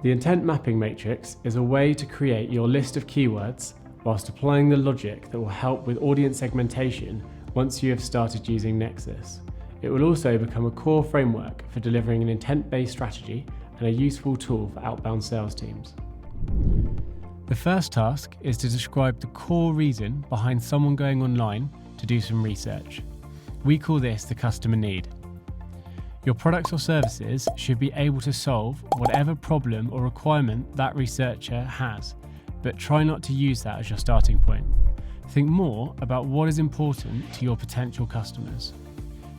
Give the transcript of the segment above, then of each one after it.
The intent mapping matrix is a way to create your list of keywords whilst applying the logic that will help with audience segmentation once you have started using Nexus. It will also become a core framework for delivering an intent-based strategy and a useful tool for outbound sales teams. The first task is to describe the core reason behind someone going online to do some research. We call this the customer need. Your products or services should be able to solve whatever problem or requirement that researcher has, but try not to use that as your starting point. Think more about what is important to your potential customers.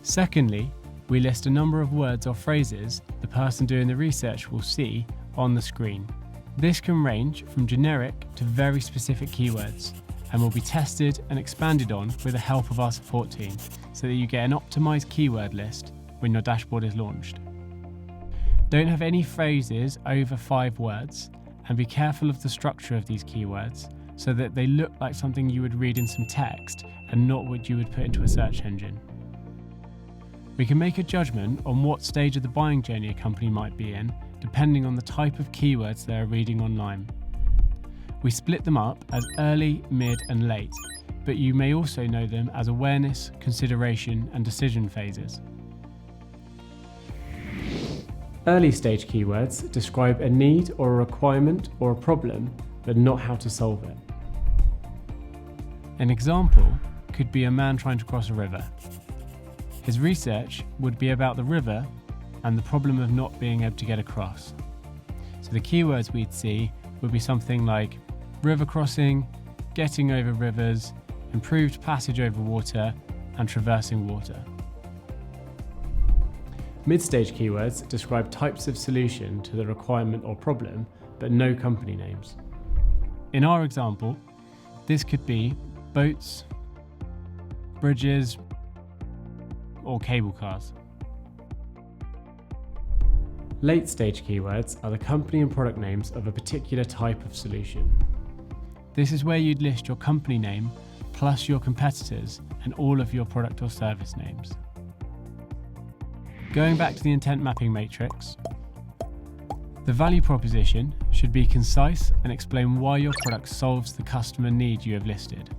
Secondly, we list a number of words or phrases the person doing the research will see on the screen. This can range from generic to very specific keywords and will be tested and expanded on with the help of our support team so that you get an optimized keyword list when your dashboard is launched. Don't have any phrases over 5 words, and be careful of the structure of these keywords so that they look like something you would read in some text and not what you would put into a search engine. We can make a judgment on what stage of the buying journey a company might be in, depending on the type of keywords they are reading online. We split them up as early, mid, and late, but you may also know them as awareness, consideration, and decision phases. Early stage keywords describe a need or a requirement or a problem, but not how to solve it. An example could be a man trying to cross a river. His research would be about the river and the problem of not being able to get across. So the keywords we'd see would be something like river crossing, getting over rivers, improved passage over water, and traversing water. Mid-stage keywords describe types of solution to the requirement or problem, but no company names. In our example, this could be boats, bridges, or cable cars. Late-stage keywords are the company and product names of a particular type of solution. This is where you'd list your company name plus your competitors and all of your product or service names. Going back to the intent mapping matrix, the value proposition should be concise and explain why your product solves the customer need you have listed.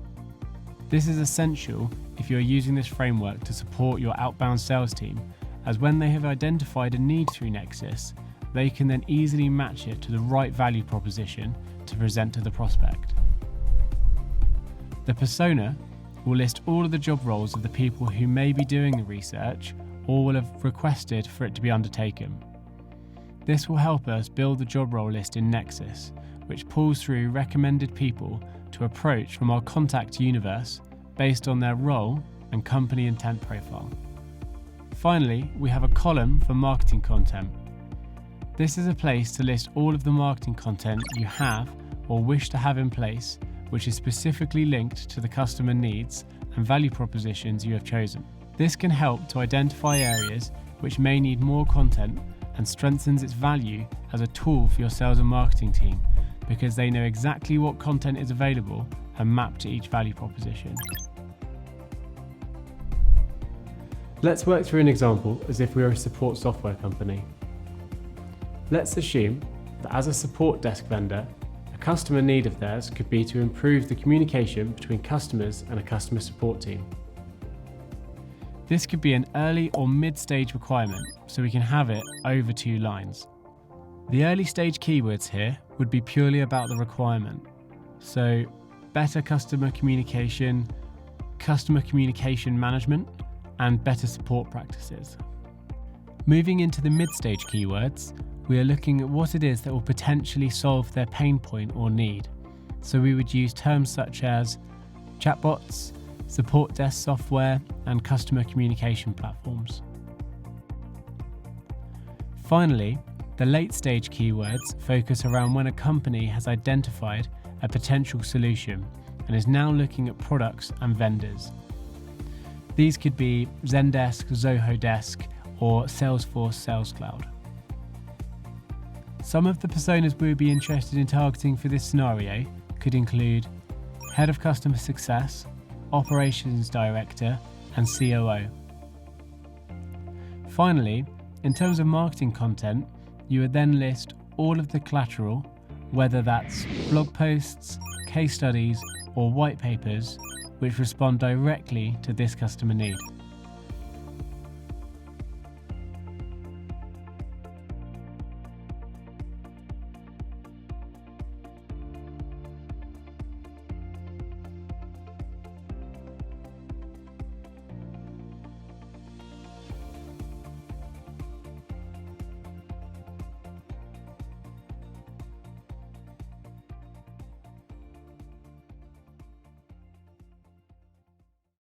This is essential if you are using this framework to support your outbound sales team, as when they have identified a need through Nexus, they can then easily match it to the right value proposition to present to the prospect. The persona will list all of the job roles of the people who may be doing the research or will have requested for it to be undertaken. This will help us build the job role list in Nexus, which pulls through recommended people to approach from our contact universe based on their role and company intent profile. Finally, we have a column for marketing content. This is a place to list all of the marketing content you have or wish to have in place, which is specifically linked to the customer needs and value propositions you have chosen. This can help to identify areas which may need more content and strengthens its value as a tool for your sales and marketing team because they know exactly what content is available and mapped to each value proposition. Let's work through an example as if we were a support software company. Let's assume that as a support desk vendor, a customer need of theirs could be to improve the communication between customers and a customer support team. This could be an early or mid-stage requirement, so we can have it over 2 lines. The early stage keywords here would be purely about the requirement. So better customer communication management, and better support practices. Moving into the mid-stage keywords, we are looking at what it is that will potentially solve their pain point or need. So we would use terms such as chatbots, support desk software, and customer communication platforms. Finally, the late-stage keywords focus around when a company has identified a potential solution and is now looking at products and vendors. These could be Zendesk, Zoho Desk, or Salesforce Sales Cloud. Some of the personas we would be interested in targeting for this scenario could include Head of Customer Success, Operations Director, and COO. Finally, in terms of marketing content, you would then list all of the collateral, whether that's blog posts, case studies, or white papers, which respond directly to this customer need.